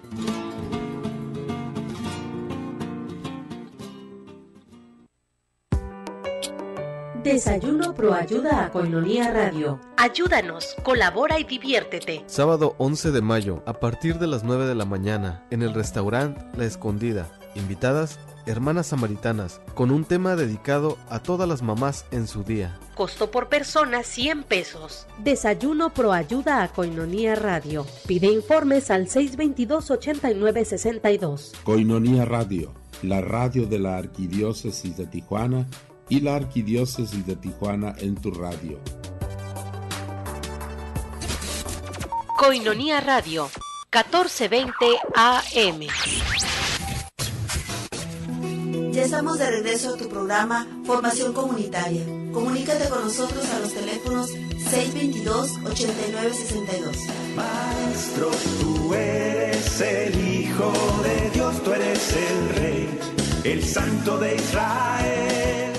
Desayuno Proayuda a Koinonia Radio. Ayúdanos, colabora y diviértete. Sábado 11 de mayo, a partir de las 9 de la mañana, en el restaurante La Escondida. Invitadas, hermanas samaritanas, con un tema dedicado a todas las mamás en su día. Costo por persona 100 pesos. Desayuno Proayuda a Koinonia Radio. Pide informes al 622-8962. Koinonia Radio, la radio de la Arquidiócesis de Tijuana y la Arquidiócesis de Tijuana en tu radio. Koinonia Radio, 1420 AM. Ya estamos de regreso a tu programa Formación Comunitaria. Comunícate con nosotros a los teléfonos 622-8962. Maestro, tú eres el Hijo de Dios, tú eres el Rey, el Santo de Israel.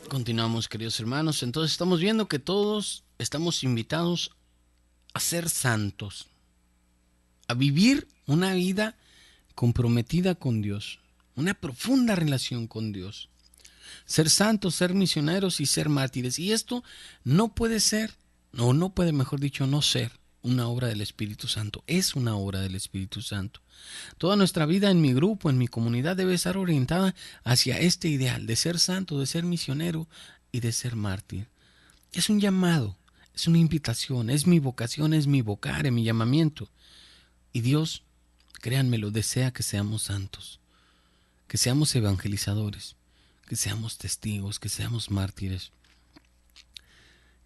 Continuamos, queridos hermanos. Entonces estamos viendo que todos estamos invitados a ser santos, a vivir una vida comprometida con Dios, una profunda relación con Dios. Ser santos, ser misioneros y ser mártires. Y esto no puede ser, o no puede, mejor dicho, no ser una obra del Espíritu Santo. Es una obra del Espíritu Santo. Toda nuestra vida en mi grupo, en mi comunidad, debe estar orientada hacia este ideal de ser santo, de ser misionero y de ser mártir. Es un llamado, es una invitación, es mi vocación, es mi vocare, mi llamamiento. Y Dios, créanmelo, desea que seamos santos, que seamos evangelizadores, que seamos testigos, que seamos mártires.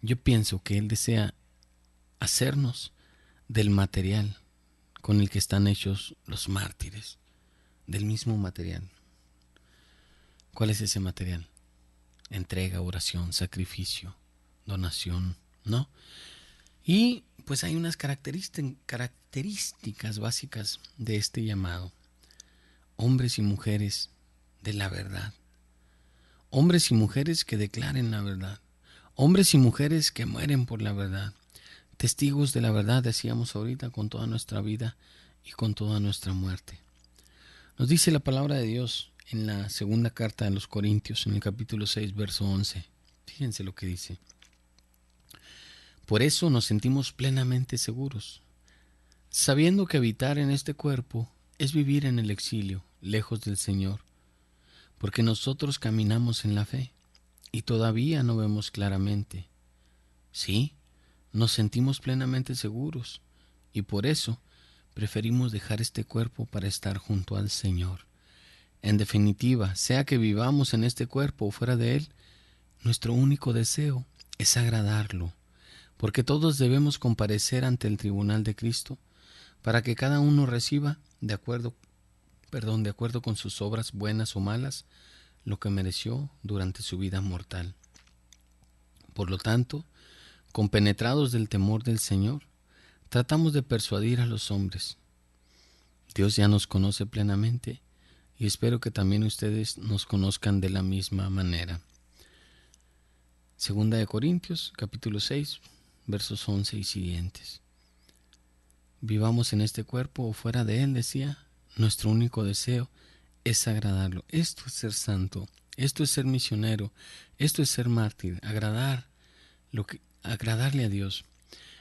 Yo pienso que Él desea hacernos del material con el que están hechos los mártires, del mismo material. ¿Cuál es ese material? Entrega, oración, sacrificio, donación, ¿no? Y pues hay unas características básicas de este llamado. Hombres y mujeres de la verdad. Hombres y mujeres que declaren la verdad. Hombres y mujeres que mueren por la verdad. Testigos de la verdad, decíamos ahorita, con toda nuestra vida y con toda nuestra muerte. Nos dice la palabra de Dios en la segunda carta de los Corintios, en el capítulo 6, verso 11. Fíjense lo que dice. Por eso nos sentimos plenamente seguros, sabiendo que habitar en este cuerpo es vivir en el exilio, lejos del Señor, porque nosotros caminamos en la fe y todavía no vemos claramente. Sí, nos sentimos plenamente seguros y por eso preferimos dejar este cuerpo para estar junto al Señor. En definitiva, sea que vivamos en este cuerpo o fuera de él, nuestro único deseo es agradarlo, porque todos debemos comparecer ante el tribunal de Cristo para que cada uno reciba, de acuerdo con sus obras buenas o malas, lo que mereció durante su vida mortal. Por lo tanto, compenetrados del temor del Señor, tratamos de persuadir a los hombres. Dios ya nos conoce plenamente y espero que también ustedes nos conozcan de la misma manera. Segunda de Corintios, capítulo 6, versos 11 y siguientes. Vivamos en este cuerpo o fuera de él, decía, nuestro único deseo es agradarlo. Esto es ser santo, esto es ser misionero, esto es ser mártir, agradarle a Dios,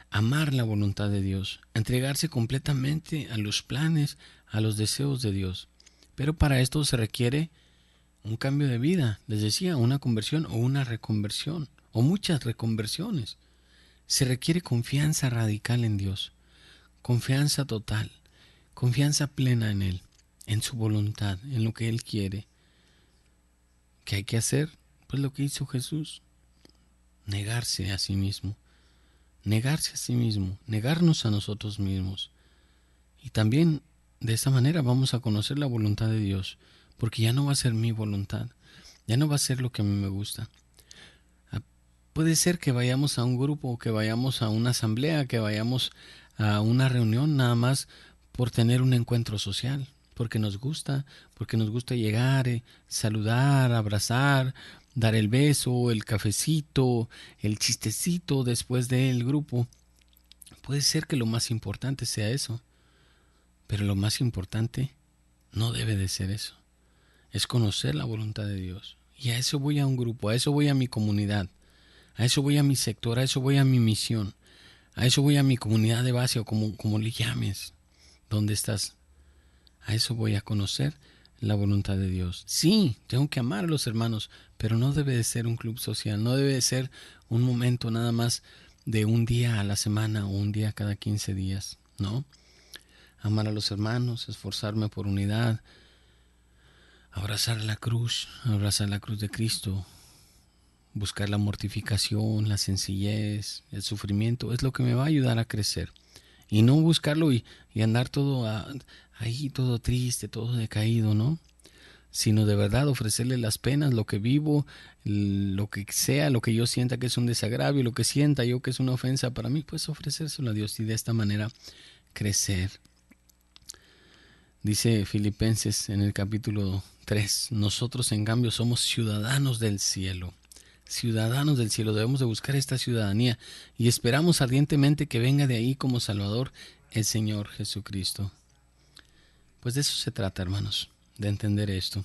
amar la voluntad de Dios, entregarse completamente a los planes, a los deseos de Dios. Pero para esto se requiere un cambio de vida, les decía, una conversión o una reconversión, o muchas reconversiones. Se requiere confianza radical en Dios, confianza total, confianza plena en Él, en su voluntad, en lo que Él quiere. ¿Qué hay que hacer? Pues lo que hizo Jesús, negarse a sí mismo, negarnos a nosotros mismos. Y también de esa manera vamos a conocer la voluntad de Dios, porque ya no va a ser mi voluntad, ya no va a ser lo que a mí me gusta. Puede ser que vayamos a un grupo, que vayamos a una asamblea, que vayamos a una reunión nada más por tener un encuentro social, porque nos gusta llegar, saludar, abrazar, dar el beso, el cafecito, el chistecito después del grupo. Puede ser que lo más importante sea eso, pero lo más importante no debe de ser eso. Es conocer la voluntad de Dios. Y a eso voy a un grupo, a eso voy a mi comunidad, a eso voy a mi sector, a eso voy a mi misión, a eso voy a mi comunidad de base o como le llames. ¿Dónde estás? A eso voy a conocer la voluntad de Dios. Sí, tengo que amar a los hermanos, pero no debe de ser un club social, no debe de ser un momento nada más de un día a la semana o un día cada 15 días, ¿no? Amar a los hermanos, esforzarme por unidad, abrazar la cruz de Cristo, buscar la mortificación, la sencillez, el sufrimiento, es lo que me va a ayudar a crecer. Y no buscarlo y andar ahí todo triste, todo decaído, ¿no? Sino de verdad ofrecerle las penas, lo que vivo, lo que sea, lo que yo sienta que es un desagravio, lo que sienta yo que es una ofensa para mí, pues ofrecérselo a Dios y de esta manera crecer. Dice Filipenses en el capítulo 3, nosotros en cambio somos ciudadanos del cielo. Ciudadanos del cielo, debemos de buscar esta ciudadanía y esperamos ardientemente que venga de ahí como Salvador el Señor Jesucristo. Pues de eso se trata, hermanos, de entender esto.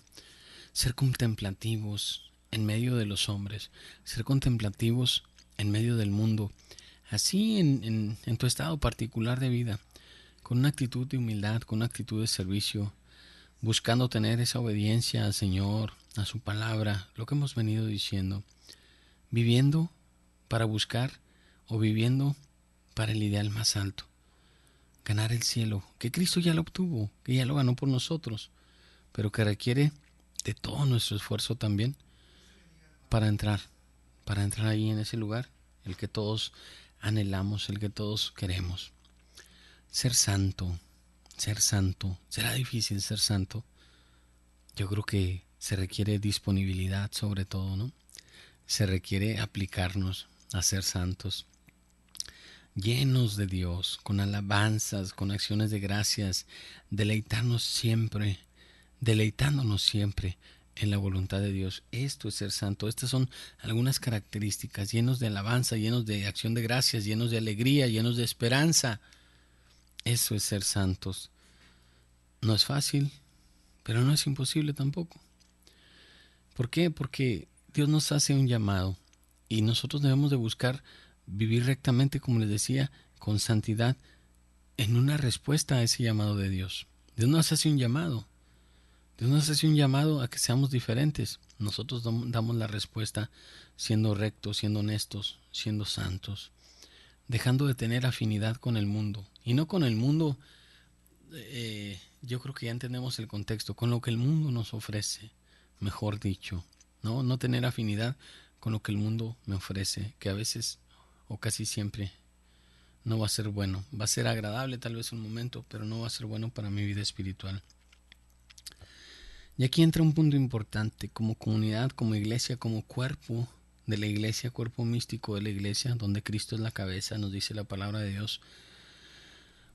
Ser contemplativos en medio de los hombres, ser contemplativos en medio del mundo, así en tu estado particular de vida, con una actitud de humildad, con una actitud de servicio, buscando tener esa obediencia al Señor, a su palabra, lo que hemos venido diciendo. Viviendo para buscar o viviendo para el ideal más alto, ganar el cielo, que Cristo ya lo obtuvo, que ya lo ganó por nosotros, pero que requiere de todo nuestro esfuerzo también para entrar ahí en ese lugar, el que todos anhelamos, el que todos queremos. Ser santo, ¿será difícil ser santo? Yo creo que se requiere disponibilidad sobre todo, ¿no? Se requiere aplicarnos a ser santos, llenos de Dios, con alabanzas, con acciones de gracias, deleitándonos siempre en la voluntad de Dios. Esto es ser santo. Estas son algunas características, llenos de alabanza, llenos de acción de gracias, llenos de alegría, llenos de esperanza. Eso es ser santos. No es fácil, pero no es imposible tampoco. ¿Por qué? Porque Dios nos hace un llamado y nosotros debemos de buscar vivir rectamente, como les decía, con santidad, en una respuesta a ese llamado de Dios. Dios nos hace un llamado. Dios nos hace un llamado a que seamos diferentes. Nosotros damos la respuesta siendo rectos, siendo honestos, siendo santos, dejando de tener afinidad con el mundo. Y no con el mundo, yo creo que ya entendemos el contexto, con lo que el mundo nos ofrece, mejor dicho. No tener afinidad con lo que el mundo me ofrece, que a veces o casi siempre no va a ser bueno. Va a ser agradable tal vez un momento, pero no va a ser bueno para mi vida espiritual. Y aquí entra un punto importante, como comunidad, como iglesia, como cuerpo de la iglesia, cuerpo místico de la iglesia, donde Cristo es la cabeza, nos dice la palabra de Dios.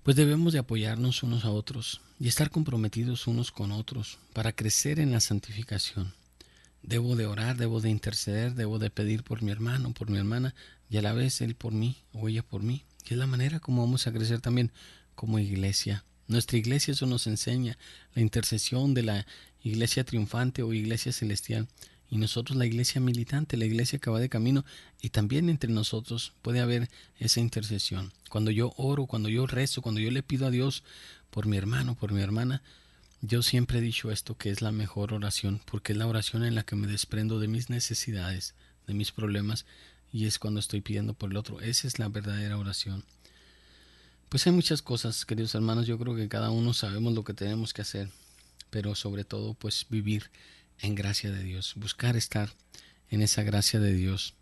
Pues debemos de apoyarnos unos a otros y estar comprometidos unos con otros para crecer en la santificación. Debo de orar, debo de interceder, debo de pedir por mi hermano, por mi hermana, y a la vez él por mí o ella por mí. Que es la manera como vamos a crecer también como iglesia. Nuestra iglesia eso nos enseña, la intercesión de la iglesia triunfante o iglesia celestial. Y nosotros la iglesia militante, la iglesia que va de camino, y también entre nosotros puede haber esa intercesión. Cuando yo oro, cuando yo rezo, cuando yo le pido a Dios por mi hermano, por mi hermana, yo siempre he dicho esto, que es la mejor oración, porque es la oración en la que me desprendo de mis necesidades, de mis problemas, y es cuando estoy pidiendo por el otro. Esa es la verdadera oración. Pues hay muchas cosas, queridos hermanos, yo creo que cada uno sabemos lo que tenemos que hacer, pero sobre todo pues vivir en gracia de Dios, buscar estar en esa gracia de Dios,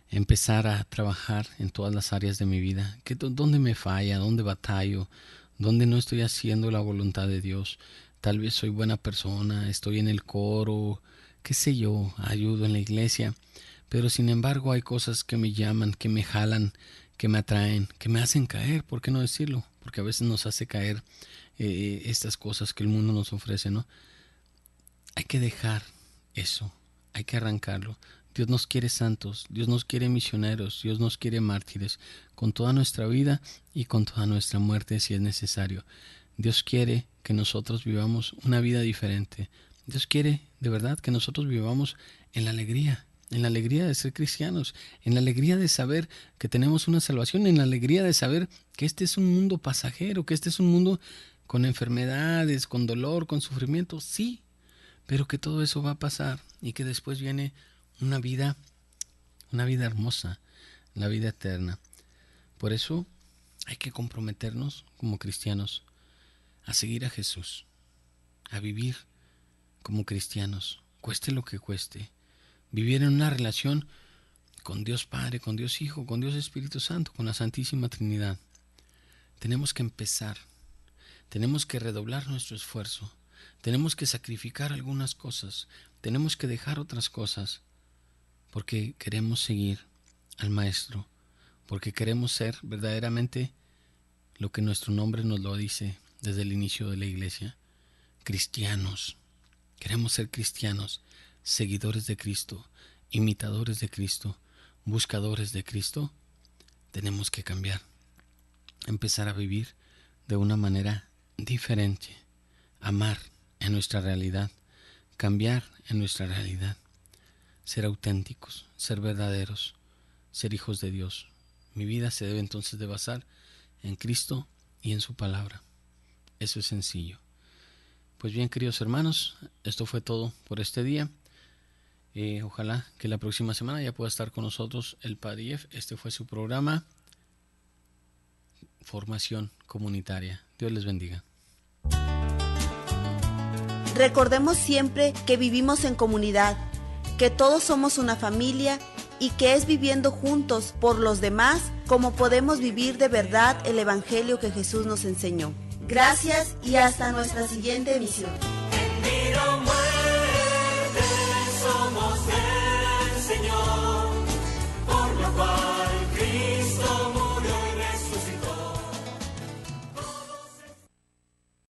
empezar a trabajar en todas las áreas de mi vida, dónde me falla, dónde batallo, dónde no estoy haciendo la voluntad de Dios. Tal vez soy buena persona, estoy en el coro, qué sé yo, ayudo en la iglesia, pero sin embargo hay cosas que me llaman, que me jalan, que me atraen, que me hacen caer, ¿por qué no decirlo? Porque a veces nos hace caer estas cosas que el mundo nos ofrece, ¿no? Hay que dejar eso, hay que arrancarlo. Dios nos quiere santos, Dios nos quiere misioneros, Dios nos quiere mártires, con toda nuestra vida y con toda nuestra muerte si es necesario. Dios quiere que nosotros vivamos una vida diferente. Dios quiere de verdad que nosotros vivamos en la alegría de ser cristianos, en la alegría de saber que tenemos una salvación, en la alegría de saber que este es un mundo pasajero, que este es un mundo con enfermedades, con dolor, con sufrimiento, sí, pero que todo eso va a pasar y que después viene una vida hermosa, la vida eterna. Por eso hay que comprometernos como cristianos a seguir a Jesús, a vivir como cristianos, cueste lo que cueste, vivir en una relación con Dios Padre, con Dios Hijo, con Dios Espíritu Santo, con la Santísima Trinidad. Tenemos que empezar, tenemos que redoblar nuestro esfuerzo, tenemos que sacrificar algunas cosas, tenemos que dejar otras cosas, porque queremos seguir al Maestro, porque queremos ser verdaderamente lo que nuestro nombre nos lo dice desde el inicio de la iglesia, cristianos. Queremos ser cristianos, seguidores de Cristo, imitadores de Cristo, buscadores de Cristo. Tenemos que cambiar, empezar a vivir de una manera diferente, amar en nuestra realidad, cambiar en nuestra realidad, ser auténticos, ser verdaderos, ser hijos de Dios. Mi vida se debe entonces de basar en Cristo y en su palabra. Eso es sencillo. Pues bien, queridos hermanos, esto fue todo por este día. Ojalá que la próxima semana ya pueda estar con nosotros el Padre Jeff. Este fue su programa Formación Comunitaria. Dios les bendiga. Recordemos siempre que vivimos en comunidad, que todos somos una familia y que es viviendo juntos por los demás como podemos vivir de verdad el Evangelio que Jesús nos enseñó. Gracias y hasta nuestra siguiente emisión.